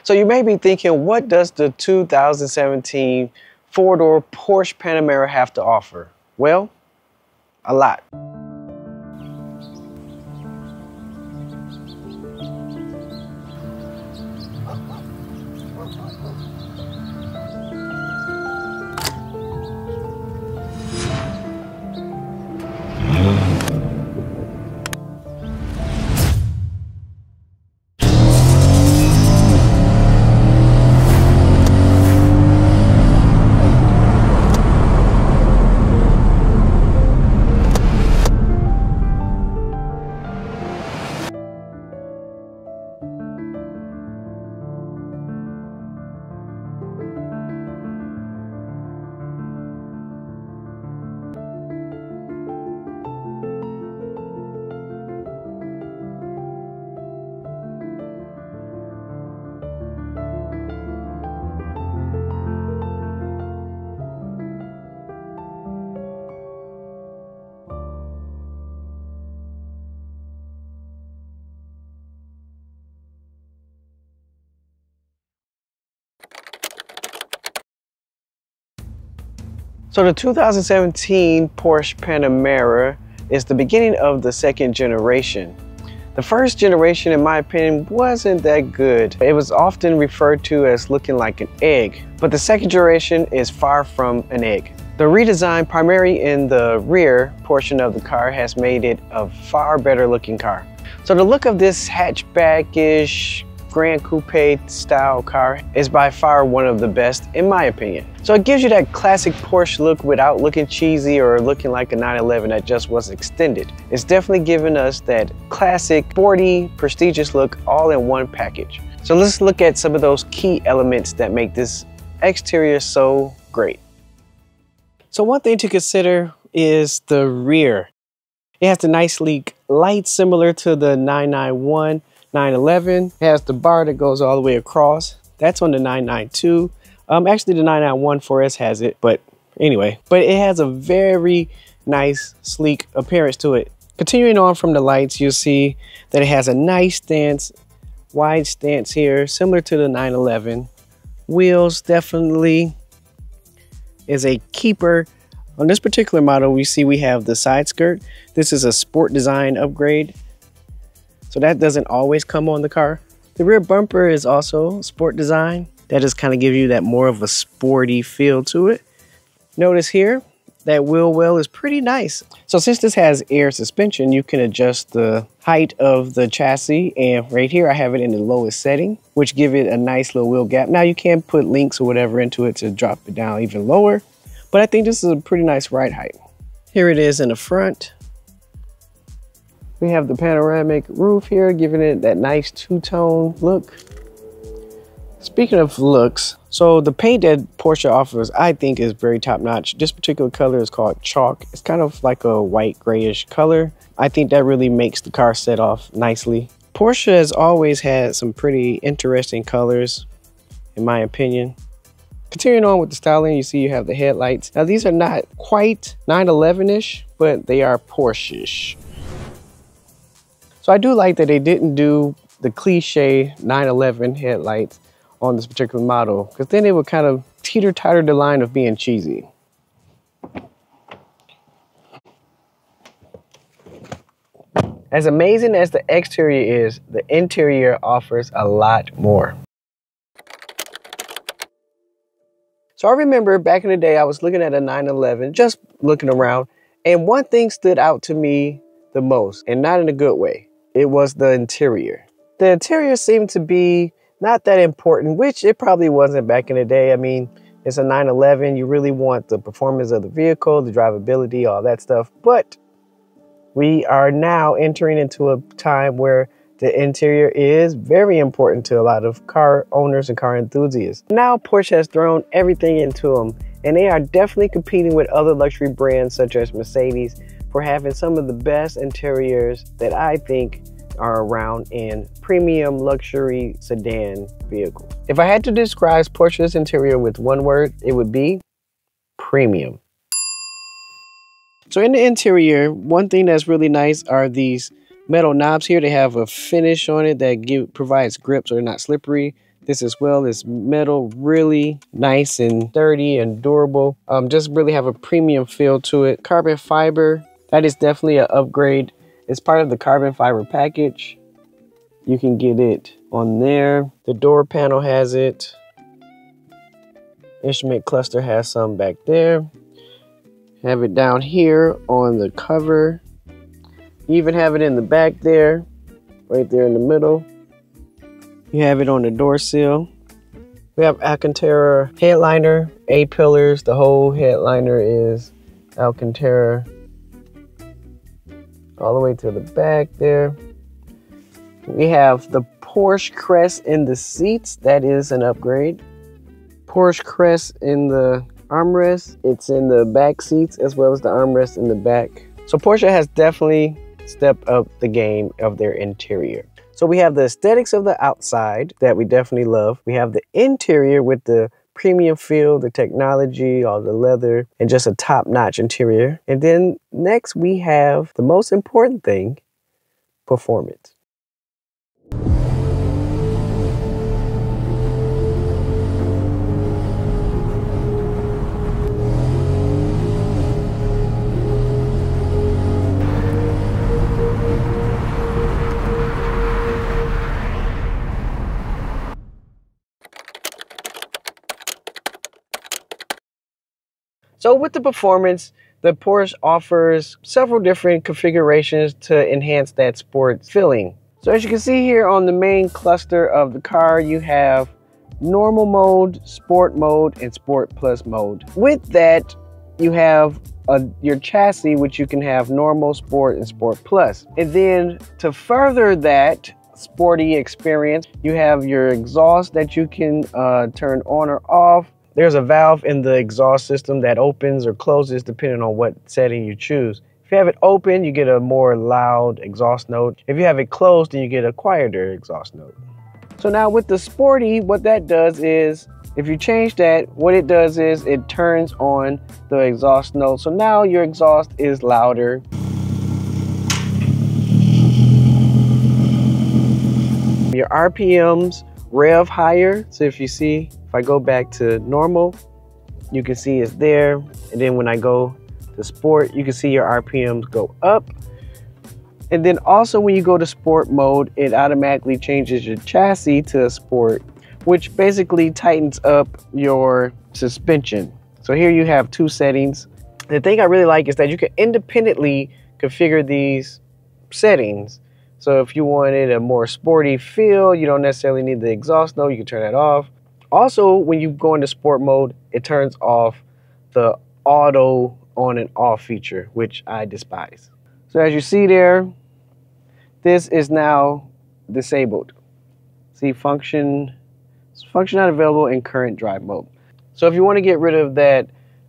So you may be thinking, what does the 2017 four-door Porsche Panamera have to offer? Well, a lot. So the 2017 Porsche Panamera is the beginning of the second generation. The first generation, in my opinion, wasn't that good. It was often referred to as looking like an egg, but the second generation is far from an egg. The redesign, primarily in the rear portion of the car, has made it a far better looking car. So the look of this hatchback-ish Grand Coupe style car is by far one of the best in my opinion. So it gives you that classic Porsche look without looking cheesy or looking like a 911 that just was extended. It's definitely giving us that classic, sporty, prestigious look all in one package. So let's look at some of those key elements that make this exterior so great. So one thing to consider is the rear. It has the nice sleek lights similar to the 991. 911 it has the bar that goes all the way across. That's on the 992. Actually the 991 4S has it, but anyway. But it has a very nice, sleek appearance to it. Continuing on from the lights, you'll see that it has a nice stance, wide stance here, similar to the 911. Wheels definitely is a keeper. On this particular model, we have the side skirt. This is a sport design upgrade, so that doesn't always come on the car. The rear bumper is also sport design. That just kind of gives you that more of a sporty feel to it. Notice here, that wheel well is pretty nice. So since this has air suspension, you can adjust the height of the chassis. And right here, I have it in the lowest setting, which give it a nice little wheel gap. Now you can put links or whatever into it to drop it down even lower, but I think this is a pretty nice ride height. Here it is in the front. We have the panoramic roof here, giving it that nice two-tone look. Speaking of looks, so the paint that Porsche offers, I think is very top-notch. This particular color is called chalk. It's kind of like a white grayish color. I think that really makes the car set off nicely. Porsche has always had some pretty interesting colors, in my opinion. Continuing on with the styling, you see you have the headlights. Now these are not quite 911-ish, but they are Porsche-ish. So I do like that they didn't do the cliche 911 headlights on this particular model, because then it would kind of teeter-totter the line of being cheesy. As amazing as the exterior is, the interior offers a lot more. So I remember back in the day, I was looking at a 911, just looking around, and one thing stood out to me the most, and not in a good way. It was the interior. The interior seemed to be not that important, which it probably wasn't back in the day. I mean, it's a 911. You really want the performance of the vehicle, the drivability, all that stuff. But we are now entering into a time where the interior is very important to a lot of car owners and car enthusiasts. Now Porsche has thrown everything into them, and they are definitely competing with other luxury brands such as Mercedes for having some of the best interiors that I think are around in premium luxury sedan vehicles. If I had to describe Porsche's interior with one word, it would be premium. So in the interior, one thing that's really nice are these metal knobs here. They have a finish on it that provides grip so they're not slippery. This as well is metal, really nice and sturdy and durable. Just really have a premium feel to it. Carbon fiber, that is definitely an upgrade. It's part of the carbon fiber package. You can get it on there. The door panel has it. Instrument cluster has some back there. Have it down here on the cover. You even have it in the back there, right there in the middle. You have it on the door sill. We have Alcantara headliner, A-pillars. The whole headliner is Alcantara all the way to the back there. We have the Porsche crest in the seats. That is an upgrade. Porsche crest in the armrest. It's in the back seats as well as the armrest in the back. So Porsche has definitely stepped up the game of their interior. So we have the aesthetics of the outside that we definitely love. We have the interior with the premium feel, the technology, all the leather, and just a top-notch interior. And then next we have the most important thing, performance. So with the performance, the Porsche offers several different configurations to enhance that sport feeling. So as you can see here on the main cluster of the car, you have normal mode, sport mode, and sport plus mode. With that, you have your chassis, which you can have normal, sport, and sport plus. And then to further that sporty experience, you have your exhaust that you can turn on or off. There's a valve in the exhaust system that opens or closes depending on what setting you choose. If you have it open, you get a more loud exhaust note. If you have it closed, then you get a quieter exhaust note. So now with the sporty, what that does is, if you change that, what it does is it turns on the exhaust note. So now your exhaust is louder. Your RPMs rev higher. So if you see, if I go back to normal, you can see it's there. And then when I go to sport, you can see your RPMs go up. And then also when you go to sport mode, it automatically changes your chassis to sport, which basically tightens up your suspension. So here you have two settings. The thing I really like is that you can independently configure these settings. So if you wanted a more sporty feel, you don't necessarily need the exhaust note, you can turn that off. Also, when you go into sport mode, it turns off the auto on and off feature, which I despise. So as you see there, this is now disabled. See, function not available in current drive mode. So if you want to get rid of that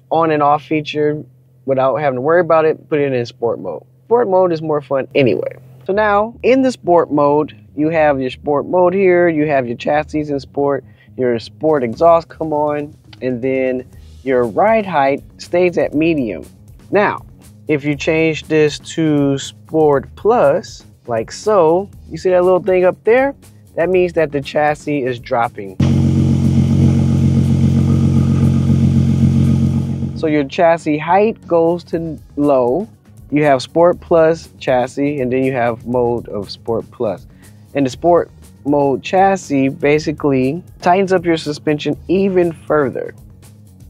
on and off feature without having to worry about it, put it in sport mode. Sport mode is more fun anyway. So now in the sport mode, you have your sport mode here, you have your chassis in sport, your sport exhaust come on, and then your ride height stays at medium. Now, if you change this to Sport Plus, like so, you see that little thing up there? That means that the chassis is dropping. So your chassis height goes to low. You have Sport Plus chassis, and then you have mode of Sport Plus. And the Sport mode chassis basically tightens up your suspension even further,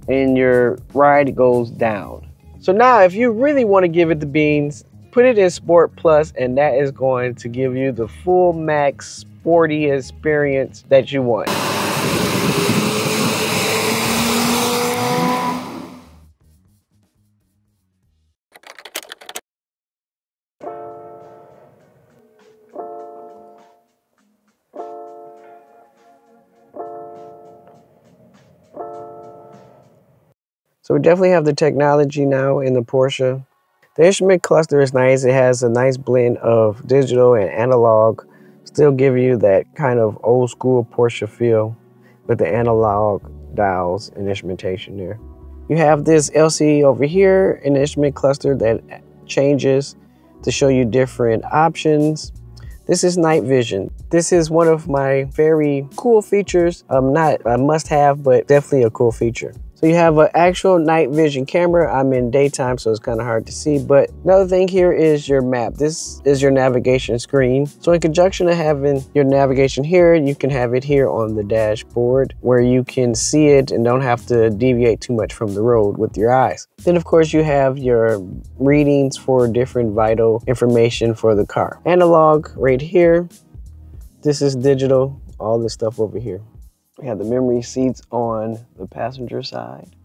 and your ride goes down. So now if you really want to give it the beans, put it in Sport Plus, and that is going to give you the full max sporty experience that you want. So we definitely have the technology now in the Porsche. The instrument cluster is nice. It has a nice blend of digital and analog. Still give you that kind of old school Porsche feel with the analog dials and instrumentation there. You have this LCD over here in the instrument cluster that changes to show you different options. This is night vision. This is one of my very cool features. Not a must-have, but definitely a cool feature. So you have an actual night vision camera. I'm in daytime, so it's kind of hard to see. But another thing here is your map. This is your navigation screen. So in conjunction to having your navigation here, you can have it here on the dashboard where you can see it and don't have to deviate too much from the road with your eyes. Then of course you have your readings for different vital information for the car. Analog right here. This is digital, all this stuff over here. We have the memory seats on the passenger side,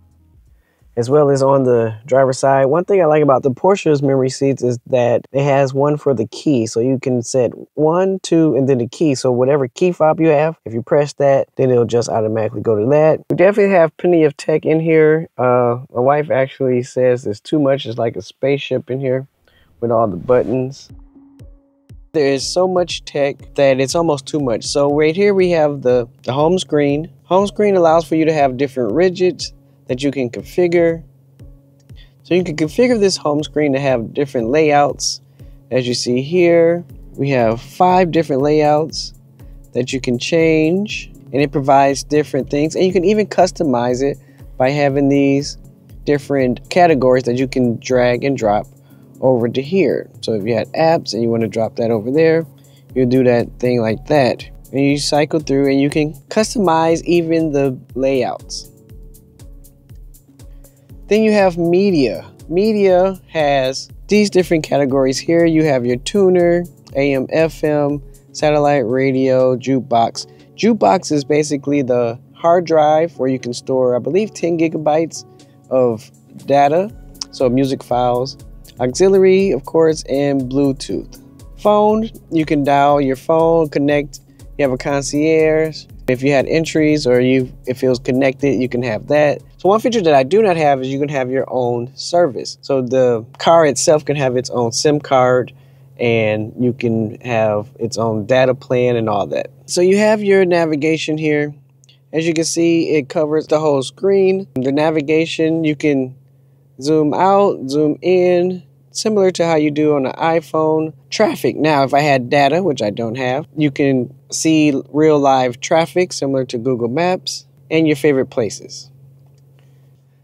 as well as on the driver's side. One thing I like about the Porsche's memory seats is that it has one for the key. So you can set 1, 2, and then the key. So whatever key fob you have, if you press that, then it'll just automatically go to that. We definitely have plenty of tech in here. My wife actually says there's too much. It's like a spaceship in here with all the buttons. There is so much tech that it's almost too much. So right here we have the home screen. Home screen allows for you to have different widgets that you can configure. So you can configure this home screen to have different layouts. As you see here, we have 5 different layouts that you can change, and it provides different things. And you can even customize it by having these different categories that you can drag and drop over to here. So if you had apps and you want to drop that over there, you'll do that thing like that. And you cycle through and you can customize even the layouts. Then you have media. Media has these different categories here. You have your tuner, AM, FM, satellite radio, jukebox. Jukebox is basically the hard drive where you can store, I believe, 10 gigabytes of data, so music files. Auxiliary, of course, and Bluetooth. Phone, you can dial your phone, connect. You have a concierge. If you had entries or if it feels connected, you can have that. So one feature that I do not have is you can have your own service. So the car itself can have its own SIM card, and you can have its own data plan and all that. So you have your navigation here. As you can see, it covers the whole screen. The navigation, you can zoom out, zoom in, similar to how you do on an iPhone. Traffic. Now, if I had data, which I don't have, you can see real live traffic, similar to Google Maps, and your favorite places.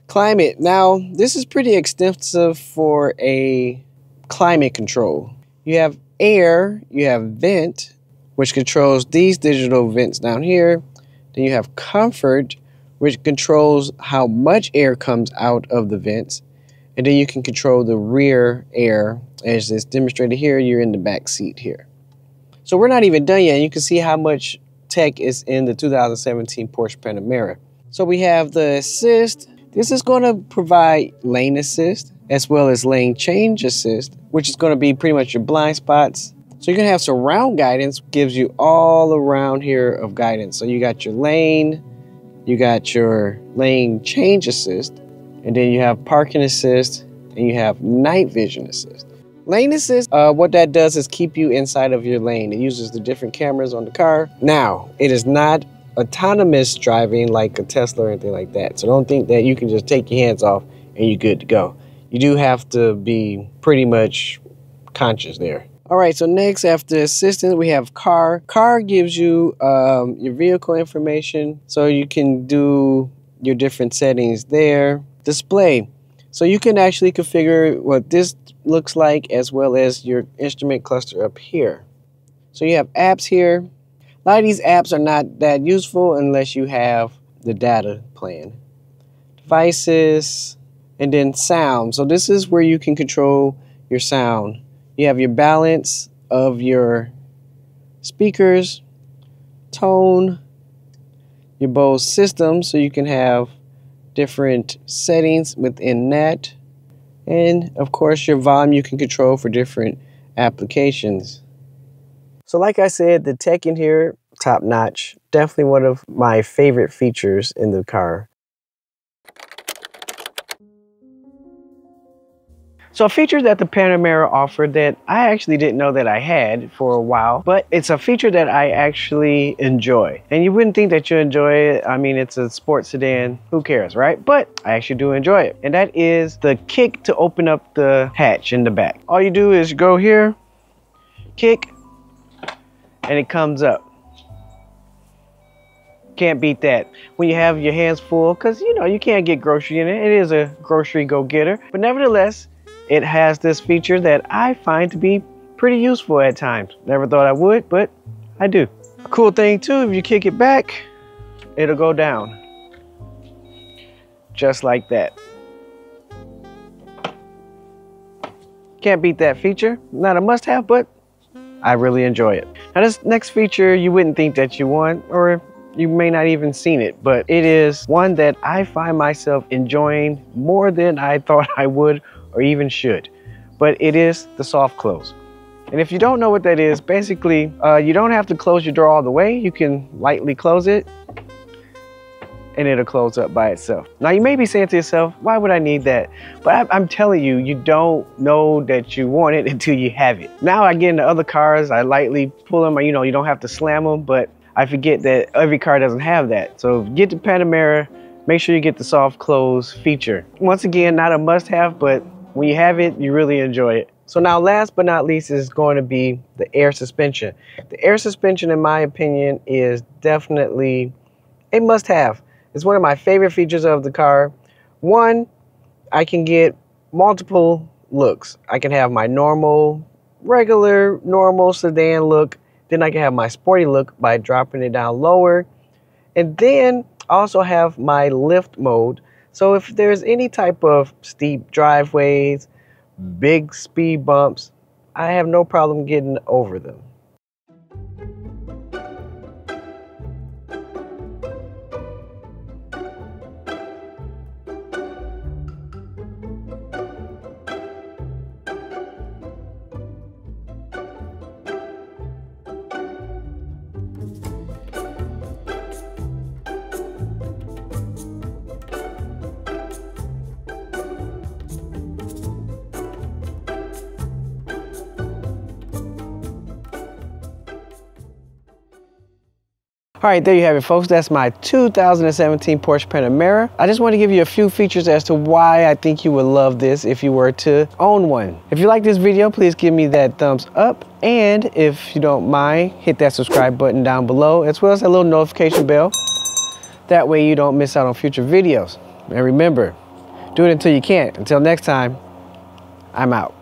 Climate. Now, this is pretty extensive for a climate control. You have air, you have vent, which controls these digital vents down here. Then you have comfort, which controls how much air comes out of the vents. And then you can control the rear air. As is demonstrated here, you're in the back seat here. So we're not even done yet. You can see how much tech is in the 2017 Porsche Panamera. So we have the assist. This is going to provide lane assist as well as lane change assist, which is going to be pretty much your blind spots. So you're going to have surround guidance, gives you all around here of guidance. So you got your lane, you got your lane change assist, and then you have parking assist, and you have night vision assist. Lane assist, what that does is keep you inside of your lane. It uses the different cameras on the car. Now, it is not autonomous driving like a Tesla or anything like that. So don't think that you can just take your hands off and you're good to go. You do have to be pretty much conscious there. All right, so next after assistant, we have car. Car gives you your vehicle information, so you can do your different settings there. Display. So you can actually configure what this looks like as well as your instrument cluster up here. So you have apps here. A lot of these apps are not that useful unless you have the data plan. Devices, and then sound. So this is where you can control your sound. You have your balance of your speakers, tone, your Bose system, so you can have different settings within that. And of course your volume you can control for different applications. So like I said, the tech in here, top notch. Definitely one of my favorite features in the car. So a feature that the Panamera offered that I actually didn't know that I had for a while, but it's a feature that I actually enjoy. And you wouldn't think that you enjoy it. I mean, it's a sports sedan, who cares, right? But I actually do enjoy it. And that is the kick to open up the hatch in the back. All you do is go here, kick, and it comes up. Can't beat that when you have your hands full, because you know you can't get grocery in it. It is a grocery go-getter, but nevertheless it has this feature that I find to be pretty useful at times. Never thought I would, but I do. A cool thing too, if you kick it back, it'll go down just like that. Can't beat that feature. Not a must-have, but I really enjoy it. Now this next feature you wouldn't think that you want, or you may not even seen it, but it is one that I find myself enjoying more than I thought I would or even should. But it is the soft close. And if you don't know what that is, basically you don't have to close your door all the way. You can lightly close it and it'll close up by itself. Now you may be saying to yourself, why would I need that? But I'm telling you, you don't know that you want it until you have it. Now I get into other cars, I lightly pull them, you know, you don't have to slam them, but I forget that every car doesn't have that. So get the Panamera, make sure you get the soft close feature. Once again, not a must-have, but when you have it, you really enjoy it. So now last but not least is going to be the air suspension. The air suspension, in my opinion, is definitely a must-have. It's one of my favorite features of the car. One, I can get multiple looks. I can have my regular sedan look. Then I can have my sporty look by dropping it down lower. And then also have my lift mode. So if there's any type of steep driveways, big speed bumps, I have no problem getting over them. All right, there you have it, folks. That's my 2017 Porsche Panamera. I just want to give you a few features as to why I think you would love this if you were to own one. If you like this video, please give me that thumbs up. And if you don't mind, hit that subscribe button down below, as well as that little notification bell. That way you don't miss out on future videos. And remember, do it until you can't. Until next time, I'm out.